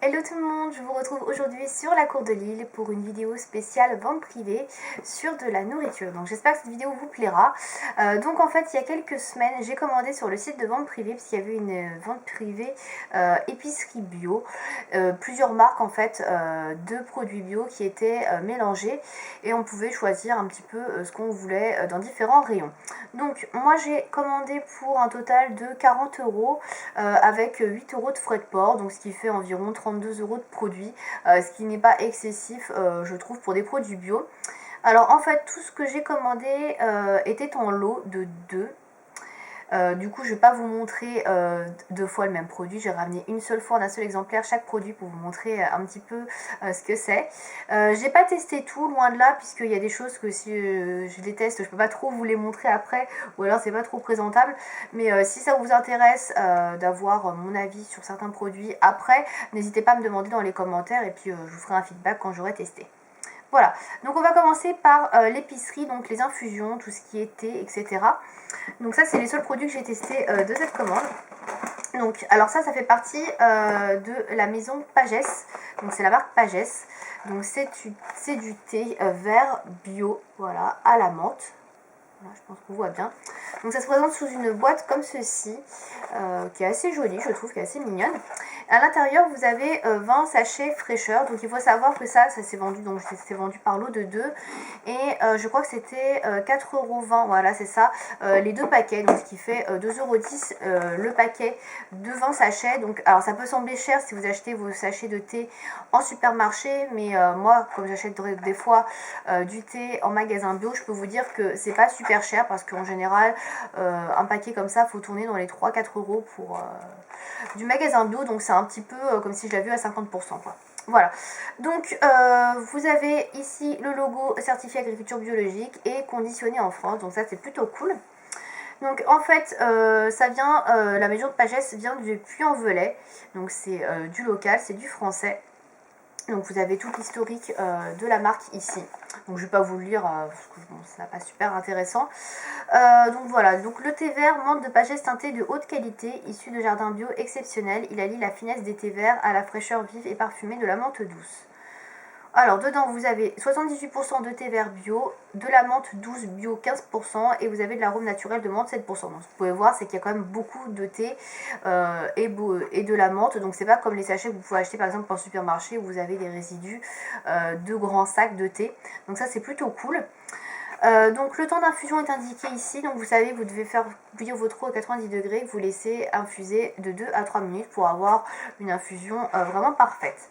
Hello tout le monde, je vous retrouve aujourd'hui sur la cour de Lille pour une vidéo spéciale vente privée sur de la nourriture. Donc j'espère que cette vidéo vous plaira. Donc en fait il y a quelques semaines j'ai commandé sur le site de vente privée parce qu'il y avait une vente privée épicerie bio. Plusieurs marques en fait de produits bio qui étaient mélangés et on pouvait choisir un petit peu ce qu'on voulait dans différents rayons. Donc moi j'ai commandé pour un total de 40 € avec 8 € de frais de port, donc ce qui fait environ 32 € de produits, ce qui n'est pas excessif je trouve pour des produits bio. Alors en fait tout ce que j'ai commandé était en lot de 2. Du coup je ne vais pas vous montrer deux fois le même produit, j'ai ramené une seule fois en un seul exemplaire chaque produit pour vous montrer un petit peu ce que c'est. J'ai pas testé tout, loin de là, puisqu'il y a des choses que si je les teste je peux pas trop vous les montrer après, ou alors c'est pas trop présentable. Mais si ça vous intéresse d'avoir mon avis sur certains produits après, n'hésitez pas à me demander dans les commentaires et puis je vous ferai un feedback quand j'aurai testé. Voilà, donc on va commencer par l'épicerie, donc les infusions, tout ce qui est thé, etc. Donc ça c'est les seuls produits que j'ai testés de cette commande. Donc alors ça fait partie de la maison Pagès, donc c'est la marque Pagès. Donc c'est du thé vert bio, voilà, à la menthe. Voilà, je pense qu'on voit bien. Donc ça se présente sous une boîte comme ceci, qui est assez jolie, je trouve, qui est assez mignonne. À l'intérieur, vous avez 20 sachets fraîcheur. Donc il faut savoir que ça s'est vendu, donc c'est vendu par lot de 2. Et je crois que c'était 4,20 €, voilà, c'est ça, les deux paquets. Donc ce qui fait 2,10 € le paquet de 20 sachets. Donc alors ça peut sembler cher si vous achetez vos sachets de thé en supermarché, mais moi, comme j'achète des fois du thé en magasin bio, je peux vous dire que c'est pas super cher parce qu'en général, un paquet comme ça, faut tourner dans les 3-4 € pour du magasin bio, donc c'est un petit peu comme si je l'avais vu à 50%, quoi. Voilà, donc vous avez ici le logo certifié agriculture biologique et conditionné en France, donc ça c'est plutôt cool. Donc en fait ça vient, la maison de Pagès vient du Puy-en-Velay, donc c'est du local, c'est du français. Donc vous avez tout l'historique de la marque ici. Donc je ne vais pas vous le lire parce que bon, ça n'est pas super intéressant. Donc voilà, donc le thé vert menthe de Pagès teinté de haute qualité, issu de jardins bio exceptionnels. Il allie la finesse des thés verts à la fraîcheur vive et parfumée de la menthe douce. Alors dedans vous avez 78% de thé vert bio, de la menthe douce bio 15% et vous avez de l'arôme naturel de menthe 7%. Donc vous pouvez voir, c'est qu'il y a quand même beaucoup de thé et de la menthe. Donc c'est pas comme les sachets que vous pouvez acheter par exemple en supermarché où vous avez des résidus de grands sacs de thé. Donc ça c'est plutôt cool. Donc le temps d'infusion est indiqué ici, donc vous savez vous devez faire bouillir votre eau à 90 degrés, vous laissez infuser de 2 à 3 minutes pour avoir une infusion vraiment parfaite.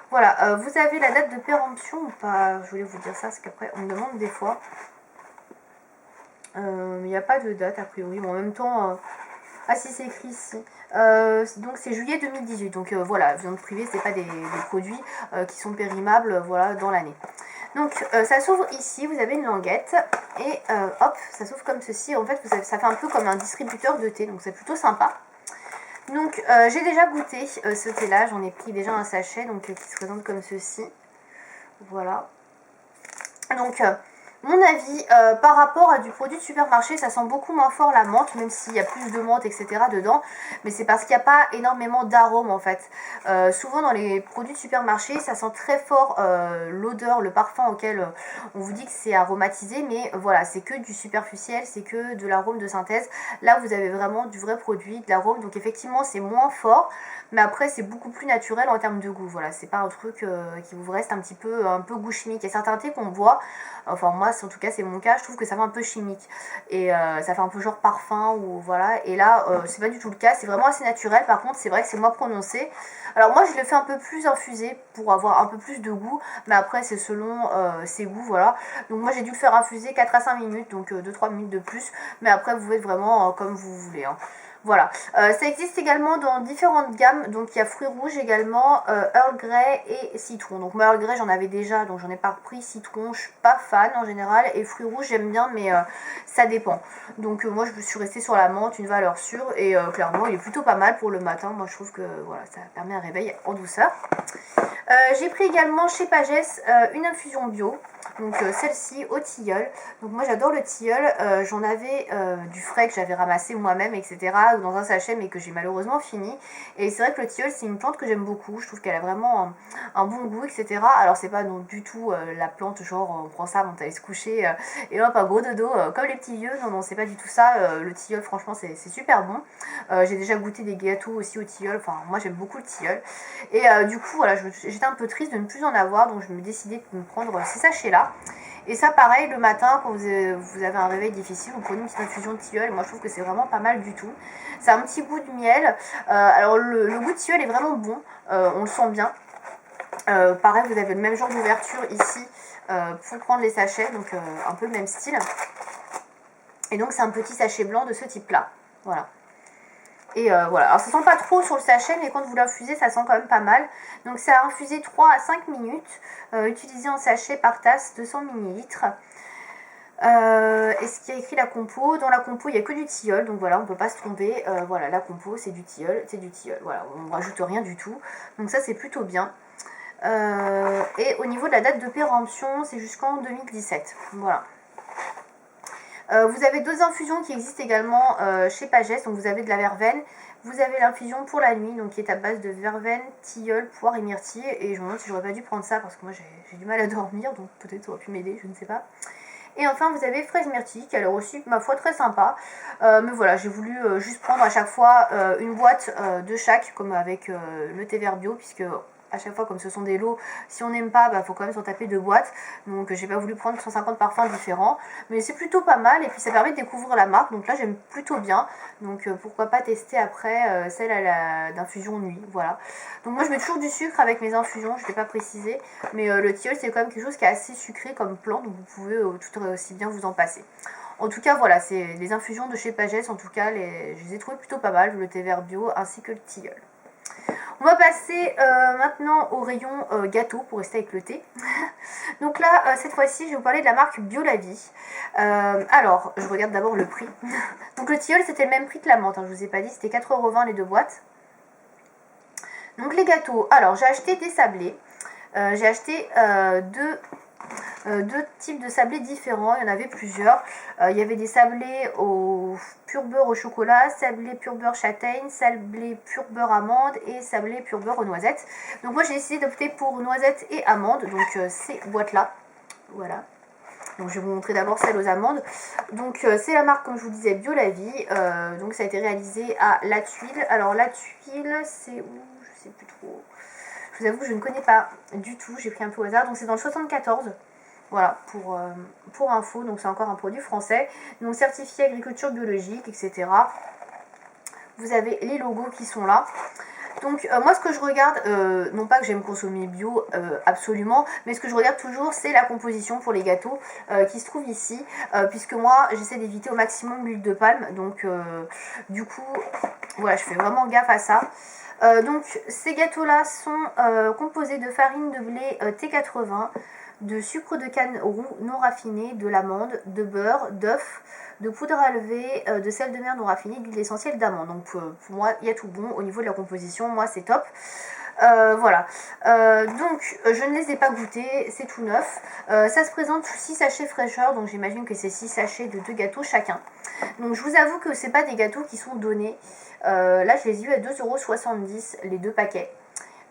Voilà, vous avez la date de péremption ou pas? Je voulais vous dire ça parce qu'après on me demande des fois. Il n'y a pas de date a priori, mais en même temps... Ah si, c'est écrit ici. Donc c'est juillet 2018, donc voilà, viande privée, c'est pas des produits qui sont périmables voilà, dans l'année. Donc ça s'ouvre ici, vous avez une languette et hop, ça s'ouvre comme ceci. En fait, ça fait un peu comme un distributeur de thé, donc c'est plutôt sympa. Donc j'ai déjà goûté ce thé là, j'en ai pris déjà un sachet donc qui se présente comme ceci. Voilà. Donc mon avis par rapport à du produit de supermarché, ça sent beaucoup moins fort la menthe, même s'il y a plus de menthe etc dedans, mais c'est parce qu'il n'y a pas énormément d'arômes en fait. Souvent dans les produits de supermarché ça sent très fort l'odeur, le parfum auquel on vous dit que c'est aromatisé, mais voilà, c'est que du superficiel, c'est que de l'arôme de synthèse. Là vous avez vraiment du vrai produit, de l'arôme, donc effectivement c'est moins fort, mais après c'est beaucoup plus naturel en termes de goût. Voilà, c'est pas un truc qui vous reste un peu goût chimique. Il y a certains thés qu'on boit, enfin moi en tout cas c'est mon cas, je trouve que ça fait un peu chimique et ça fait un peu genre parfum ou voilà, et là c'est pas du tout le cas, c'est vraiment assez naturel. Par contre c'est vrai que c'est moins prononcé. Alors moi je le fais un peu plus infusé pour avoir un peu plus de goût, mais après c'est selon ses goûts, voilà. Donc moi j'ai dû le faire infuser 4 à 5 minutes, donc 2-3 minutes de plus, mais après vous faites vraiment comme vous voulez, hein. Voilà, ça existe également dans différentes gammes, donc il y a fruits rouges également, Earl Grey et citron. Donc moi Earl Grey j'en avais déjà, donc j'en ai pas repris. Citron je suis pas fan en général, et fruits rouges j'aime bien, mais ça dépend. Donc moi je suis restée sur la menthe, une valeur sûre, et clairement il est plutôt pas mal pour le matin. Moi je trouve que voilà, ça permet un réveil en douceur. J'ai pris également chez Pagès une infusion bio, donc celle-ci au tilleul. Donc moi j'adore le tilleul, j'en avais du frais que j'avais ramassé moi-même, etc. dans un sachet mais que j'ai malheureusement fini. Et c'est vrai que le tilleul c'est une plante que j'aime beaucoup, je trouve qu'elle a vraiment un bon goût, etc. Alors c'est pas non du tout la plante genre on prend ça avant d'aller se coucher et hop un gros dodo comme les petits vieux, non non c'est pas du tout ça, le tilleul franchement c'est super bon. J'ai déjà goûté des gâteaux aussi au tilleul, enfin moi j'aime beaucoup le tilleul. Et du coup voilà, j'étais un peu triste de ne plus en avoir, donc je me décidais de me prendre ces sachets là. Et ça pareil, le matin quand vous avez un réveil difficile, vous prenez une petite infusion de tilleul, et moi je trouve que c'est vraiment pas mal du tout. Ça a un petit goût de miel, alors le goût de tilleul est vraiment bon, on le sent bien. Pareil, vous avez le même genre d'ouverture ici pour prendre les sachets, donc un peu le même style. Et donc c'est un petit sachet blanc de ce type là, voilà. Et voilà, alors ça sent pas trop sur le sachet, mais quand vous l'infusez, ça sent quand même pas mal. Donc c'est à infuser 3 à 5 minutes, utilisé en sachet par tasse, 200 ml. Est-ce qu'il y a écrit la compo? Dans la compo, il n'y a que du tilleul, donc voilà, on ne peut pas se tromper. Voilà, la compo, c'est du tilleul, voilà, on ne rajoute rien du tout. Donc ça, c'est plutôt bien. Et au niveau de la date de péremption, c'est jusqu'en 2017, voilà. Vous avez d'autres infusions qui existent également chez Pagès, donc vous avez de la verveine, vous avez l'infusion pour la nuit, donc qui est à base de verveine, tilleul, poire et myrtille, et je me demande si j'aurais pas dû prendre ça parce que moi j'ai du mal à dormir, donc peut-être ça aurait pu m'aider, je ne sais pas. Et enfin vous avez fraise myrtille, qui a l'air aussi, ma foi, très sympa, mais voilà, j'ai voulu juste prendre à chaque fois une boîte de chaque, comme avec le thé vert bio, puisque à chaque fois comme ce sont des lots, si on n'aime pas, faut quand même s'en taper 2 boîtes, donc j'ai pas voulu prendre 150 parfums différents, mais c'est plutôt pas mal, et puis ça permet de découvrir la marque, donc là j'aime plutôt bien, donc pourquoi pas tester après celle d'infusion nuit, voilà. Donc moi je mets toujours du sucre avec mes infusions, je ne l'ai pas précisé, mais le tilleul c'est quand même quelque chose qui est assez sucré comme plante, donc vous pouvez tout aussi bien vous en passer. En tout cas voilà, c'est les infusions de chez Pagès, en tout cas je les ai trouvées plutôt pas mal, le thé vert bio ainsi que le tilleul. On va passer maintenant au rayon gâteau pour rester avec le thé. Donc là, cette fois-ci, je vais vous parler de la marque Biolavie. Alors, je regarde d'abord le prix. Donc le tilleul, c'était le même prix que la menthe, hein, je vous ai pas dit, c'était 4,20 € les 2 boîtes. Donc les gâteaux, alors j'ai acheté des sablés. J'ai acheté deux types de sablés différents, il y en avait plusieurs. Il y avait des sablés au pur beurre au chocolat, sablés pur beurre châtaigne, sablés pur beurre amande et sablés pur beurre aux noisettes. Donc moi j'ai décidé d'opter pour noisettes et amandes, donc ces boîtes là, voilà. Donc je vais vous montrer d'abord celle aux amandes. Donc c'est la marque, comme je vous disais, Biolavie. Donc ça a été réalisé à La Tuile. Alors La Tuile, c'est où? Je sais plus trop. Je vous avoue que je ne connais pas du tout, j'ai pris un peu au hasard. Donc c'est dans le 74. Voilà, pour info, donc c'est encore un produit français. Donc certifié agriculture biologique, etc. Vous avez les logos qui sont là. Donc moi ce que je regarde, non pas que j'aime consommer bio absolument, mais ce que je regarde toujours c'est la composition pour les gâteaux qui se trouve ici, puisque moi j'essaie d'éviter au maximum l'huile de palme, donc du coup voilà, je fais vraiment gaffe à ça. Donc ces gâteaux là sont composés de farine de blé T80, de sucre de canne roux non raffiné, de l'amande, de beurre, d'œuf, de poudre à lever, de sel de mer non raffiné, d'huile essentielle d'amande. Donc pour moi il y a tout bon au niveau de la composition, moi c'est top. Voilà, donc je ne les ai pas goûtés, c'est tout neuf. Ça se présente sous 6 sachets fraîcheur, donc j'imagine que c'est 6 sachets de 2 gâteaux chacun. Donc je vous avoue que c'est pas des gâteaux qui sont donnés. Là je les ai eu à 2,70 € les 2 paquets.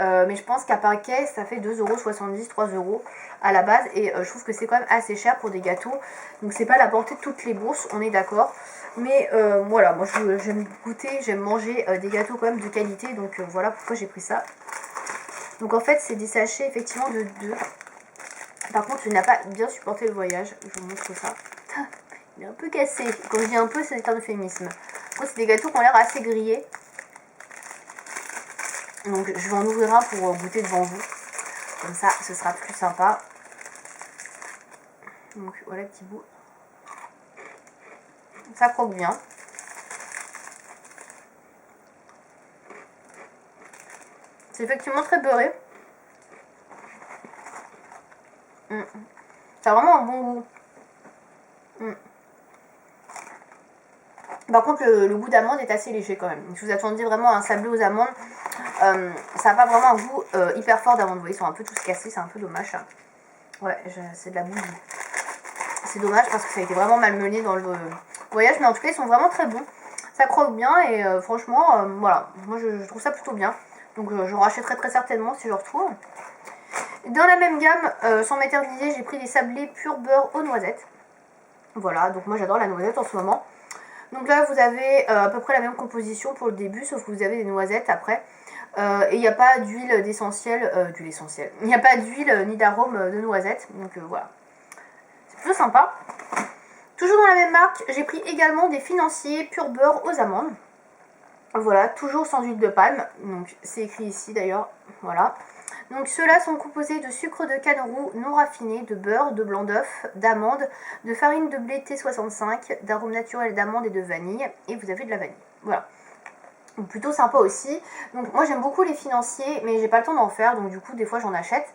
Mais je pense qu'à paquet ça fait 2,70 €, 3 € à la base, et je trouve que c'est quand même assez cher pour des gâteaux, donc c'est pas la portée de toutes les bourses, on est d'accord, mais voilà, moi j'aime goûter, j'aime manger des gâteaux quand même de qualité, donc voilà pourquoi j'ai pris ça. Donc en fait c'est des sachets effectivement de 2. Par contre il n'a pas bien supporté le voyage, je vous montre ça. Il est un peu cassé, quand je dis un peu c'est un euphémisme. Moi c'est des gâteaux qui ont l'air assez grillés. Donc je vais en ouvrir un pour goûter devant vous. Comme ça, ce sera plus sympa. Donc voilà, petit bout. Ça croque bien. C'est effectivement très beurré. Ça a vraiment un bon goût. Par contre, le goût d'amande est assez léger quand même. Si vous attendiez vraiment un sablé aux amandes, Ça n'a pas vraiment un goût hyper fort d'amande. Vous voyez, ils sont un peu tous cassés, c'est un peu dommage. Ouais, c'est de la bouillie. C'est dommage parce que ça a été vraiment malmené dans le voyage, mais en tout cas, ils sont vraiment très bons. Ça croque bien et franchement, voilà, moi je trouve ça plutôt bien. Donc je rachèterai très certainement si je retrouve. Dans la même gamme, sans m'éterniser, j'ai pris des sablés pur beurre aux noisettes. Voilà, donc moi j'adore la noisette en ce moment. Donc là vous avez à peu près la même composition pour le début, sauf que vous avez des noisettes après. Et il n'y a pas d'huile d'essentiel, il n'y a pas d'huile ni d'arôme de noisette, donc voilà. C'est plutôt sympa. Toujours dans la même marque, j'ai pris également des financiers pur beurre aux amandes. Voilà, toujours sans huile de palme, donc c'est écrit ici d'ailleurs, voilà. Donc ceux-là sont composés de sucre de canne roux non raffiné, de beurre, de blanc d'œuf, d'amandes, de farine de blé T65, d'arôme naturel d'amande et de vanille, et vous avez de la vanille. Voilà. Donc plutôt sympa aussi. Donc moi j'aime beaucoup les financiers, mais j'ai pas le temps d'en faire, donc du coup des fois j'en achète.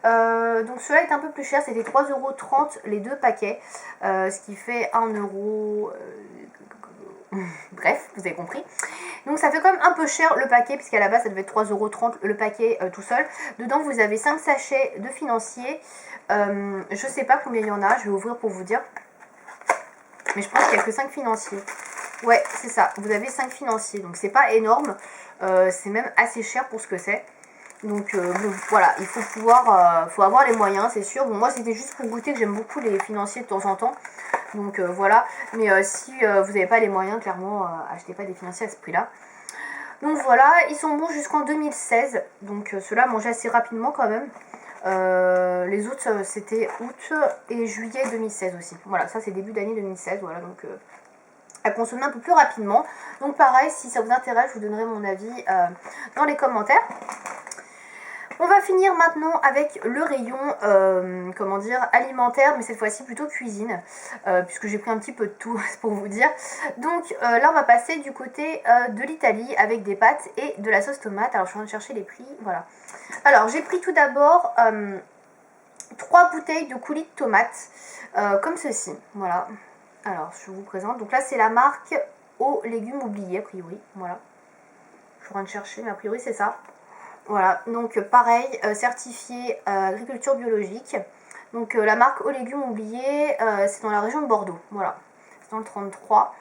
Donc ceux-là est un peu plus cher, c'était 3,30 € les deux paquets, ce qui fait 1€. Bref, vous avez compris. Donc ça fait quand même un peu cher le paquet, puisqu'à la base ça devait être 3,30 € le paquet tout seul. Dedans vous avez 5 sachets de financiers. Je sais pas combien il y en a, je vais ouvrir pour vous dire. Mais je pense qu'il n'y a que 5 financiers. Ouais, c'est ça, vous avez 5 financiers, donc c'est pas énorme. C'est même assez cher pour ce que c'est. Donc bon, voilà, il faut pouvoir, faut avoir les moyens, c'est sûr. Bon, moi c'était juste pour goûter, que j'aime beaucoup les financiers de temps en temps. Donc voilà, mais si vous n'avez pas les moyens, clairement, achetez pas des financiers à ce prix-là. Donc voilà, ils sont bons jusqu'en 2016. Donc ceux-là mangent assez rapidement quand même. Les autres c'était août et juillet 2016 aussi. Voilà, ça c'est début d'année 2016. Voilà, donc à consommer un peu plus rapidement. Donc pareil, si ça vous intéresse, je vous donnerai mon avis dans les commentaires. On va finir maintenant avec le rayon, comment dire, alimentaire, mais cette fois-ci plutôt cuisine, puisque j'ai pris un petit peu de tout, c'est pour vous dire. Donc là, on va passer du côté de l'Italie avec des pâtes et de la sauce tomate. Alors, je suis en train de chercher les prix, voilà. Alors, j'ai pris tout d'abord 3 bouteilles de coulis de tomates, comme ceci, voilà. Alors, je vous présente. Donc là, c'est la marque aux légumes oubliés, a priori, voilà. Je suis en train de chercher, mais a priori, c'est ça. Voilà, donc pareil, certifié agriculture biologique. Donc la marque aux légumes oubliés, c'est dans la région de Bordeaux. Voilà, c'est dans le 33.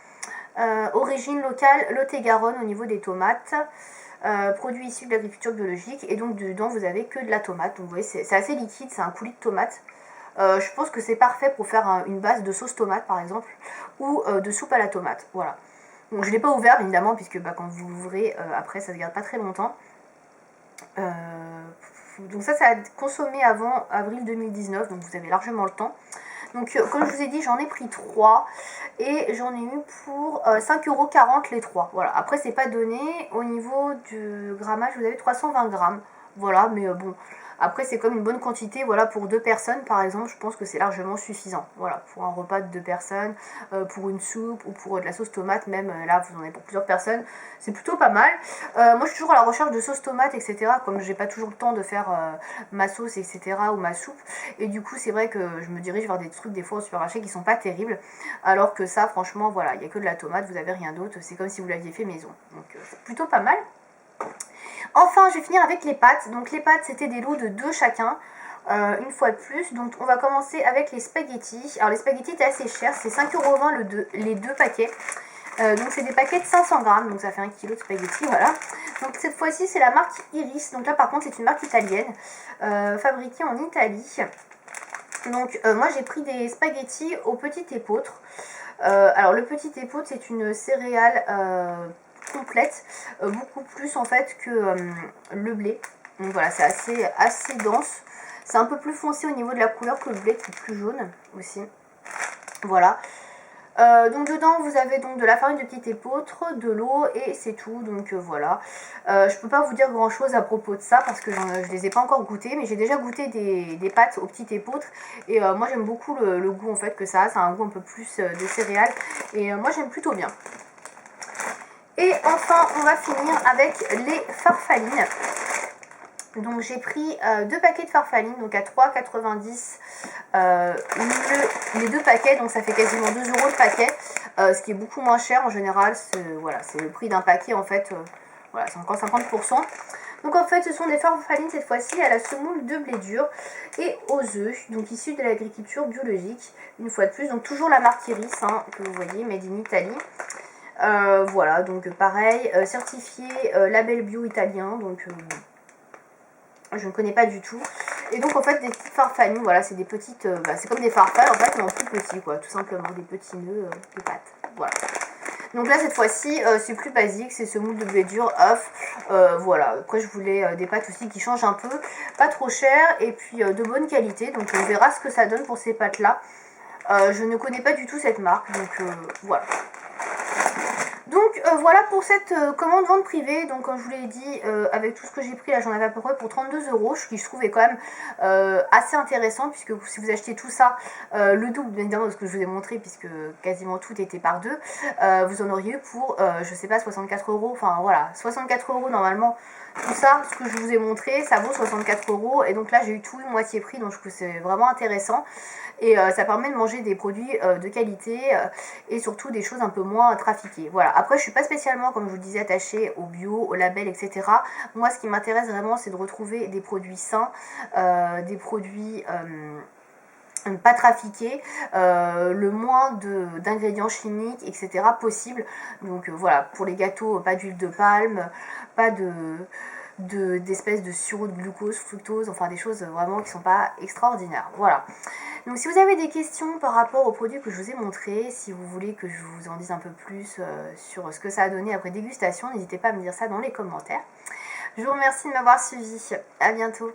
Origine locale, Lot-et-Garonne au niveau des tomates. Produits issus de l'agriculture biologique. Et donc dedans, vous avez que de la tomate. Donc vous voyez, c'est assez liquide, c'est un coulis de tomate. Je pense que c'est parfait pour faire une base de sauce tomate par exemple, ou de soupe à la tomate. Voilà. Donc je ne l'ai pas ouvert évidemment, puisque quand vous l'ouvrez, après ça ne se garde pas très longtemps. Donc ça a consommé avant avril 2019, donc vous avez largement le temps. Donc comme je vous ai dit, j'en ai pris 3 et j'en ai eu pour 5,40 € les 3. Voilà, après c'est pas donné. Au niveau du grammage, vous avez 320 grammes. Voilà, mais bon, après c'est comme une bonne quantité. Voilà, pour 2 personnes par exemple, je pense que c'est largement suffisant. Voilà, pour un repas de 2 personnes, pour une soupe ou pour de la sauce tomate, même là vous en avez pour plusieurs personnes, c'est plutôt pas mal. Moi je suis toujours à la recherche de sauce tomate, etc. Comme j'ai pas toujours le temps de faire ma sauce, etc. ou ma soupe. Et du coup c'est vrai que je me dirige vers des trucs des fois au supermarché qui sont pas terribles. Alors que ça franchement voilà, il n'y a que de la tomate, vous avez rien d'autre. C'est comme si vous l'aviez fait maison. Donc c'est plutôt pas mal. Enfin, je vais finir avec les pâtes. Donc les pâtes, c'était des lots de 2 chacun, une fois de plus. Donc on va commencer avec les spaghettis. Alors les spaghettis étaient assez chers, c'est 5,20 € les 2 paquets. Donc c'est des paquets de 500 grammes, donc ça fait 1 kg de spaghettis, voilà. Donc cette fois-ci, c'est la marque Iris. Donc là par contre, c'est une marque italienne, fabriquée en Italie. Donc moi j'ai pris des spaghettis au petit épeautre. Alors le petit épeautre, c'est une céréale complète, beaucoup plus en fait que le blé. Donc voilà, c'est assez dense. C'est un peu plus foncé au niveau de la couleur que le blé qui est plus jaune aussi. Voilà. Donc dedans vous avez donc de la farine de petit épeautre, de l'eau et c'est tout. Donc voilà. Je peux pas vous dire grand chose à propos de ça parce que je les ai pas encore goûté, mais j'ai déjà goûté des pâtes au petit épeautre et moi j'aime beaucoup le goût en fait que ça a. Ça a un goût un peu plus de céréales et moi j'aime plutôt bien. Et enfin, on va finir avec les farfalines. Donc j'ai pris 2 paquets de farfalines, donc à 3,90 les 2 paquets, donc ça fait quasiment 2 € le paquet, ce qui est beaucoup moins cher en général. Voilà, c'est le prix d'un paquet en fait, voilà, c'est encore 50%. Donc en fait ce sont des farfalines cette fois-ci à la semoule de blé dur et aux œufs, donc issus de l'agriculture biologique, une fois de plus, donc toujours la marque Iris, hein, que vous voyez, made in Italy. Voilà, donc pareil, certifié label bio italien, donc je ne connais pas du tout. Et donc en fait des petites farfalines, voilà, c'est des petites, c'est comme des farfales en fait, mais en plus petit quoi, tout simplement, des petits nœuds de pâte, voilà. Donc là cette fois-ci c'est plus basique, c'est semoule de blé dur, œuf, voilà. Après je voulais des pâtes aussi qui changent un peu, pas trop cher et puis de bonne qualité, donc on verra ce que ça donne pour ces pâtes là. Je ne connais pas du tout cette marque, donc voilà. Donc voilà pour cette commande vente privée. Donc comme je vous l'ai dit, avec tout ce que j'ai pris là, j'en avais à peu près pour 32 €, ce qui je trouve est quand même assez intéressant, puisque si vous achetez tout ça, le double bien évidemment de ce que je vous ai montré, puisque quasiment tout était par deux, vous en auriez eu pour je sais pas 64 €, enfin voilà, 64 € normalement. Tout ça, ce que je vous ai montré, ça vaut 64 €, et donc là j'ai eu tout moitié prix, donc je trouve que c'est vraiment intéressant. Et ça permet de manger des produits de qualité et surtout des choses un peu moins trafiquées. Voilà. Après, je suis pas spécialement, comme je vous le disais, attachée au bio, au label, etc. Moi, ce qui m'intéresse vraiment, c'est de retrouver des produits sains, des produits pas trafiqués, le moins d'ingrédients chimiques, etc. possible. Donc voilà, pour les gâteaux, pas d'huile de palme, pas d'espèces de sirop de glucose, fructose, enfin des choses vraiment qui sont pas extraordinaires. Voilà. Donc si vous avez des questions par rapport aux produits que je vous ai montrés, si vous voulez que je vous en dise un peu plus sur ce que ça a donné après dégustation, n'hésitez pas à me dire ça dans les commentaires. Je vous remercie de m'avoir suivi. À bientôt.